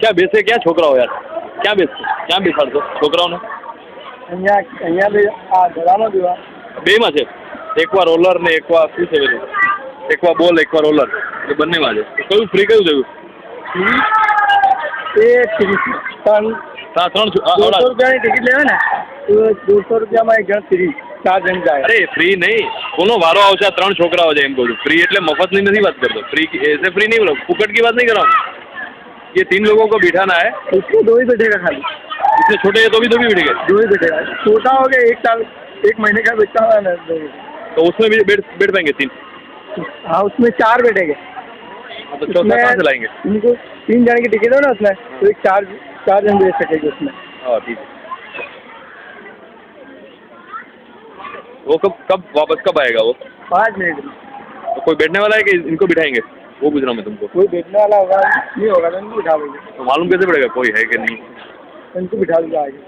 क्या बेचे क्या छोकराओ यार क्या बेचते क्या બેસાડતો છોકરાઓને અહીંયા બી આ ધરામાં બી બેમાં છે એકવાર રોલર ને એકવાર શું છે પેલું એકવાર બોલ એકવાર રોલર એ બંનેમાં છે કયું ફ્રી કયું થયું એ 3 હા 3 200 રૂપિયાની ટિકિટ લેવે ને તો 200 રૂપિયામાં એક જણ ફ્રી 4 જણ જાય અરે ફ્રી નહીં કોનો વારો આવશે આ 3 છોકરાઓ છે એમ કહું છું फ्री એટલે મફતની નથી વાત કરતો फ्री ऐसे फ्री नहीं बोलो फुकट की बात नहीं कर रहा हूँ ये 3 लोगों को बिठाना है उसको 2 ही बैठेगा खाली इतने छोटे हैं तो भी बैठेंगे 2 ही बैठेगा छोटा हो गया 1 साल 1 महीने का बच्चा हुआ ना तो उसमें भी बैठ पाएंगे 3 हाँ उसमें 4 बैठेंगे तो चौथा कहाँ से लाएंगे उनको 3 जन की टिकट हो ना उसमें तो एक 4 जन बैठ सकेंगे उसमें हाँ ठीक है वो कब वापस कब आएगा वो 5 मिनट में तो कोई बैठने वाला है कि इनको बिठाएंगे वो पूछ रहा हूँ मैं तुमको कोई बैठने वाला होगा नहीं होगा तो इनको बिठा देंगे तो मालूम कैसे पड़ेगा कोई है कि नहीं इनको बिठा देंगे आगे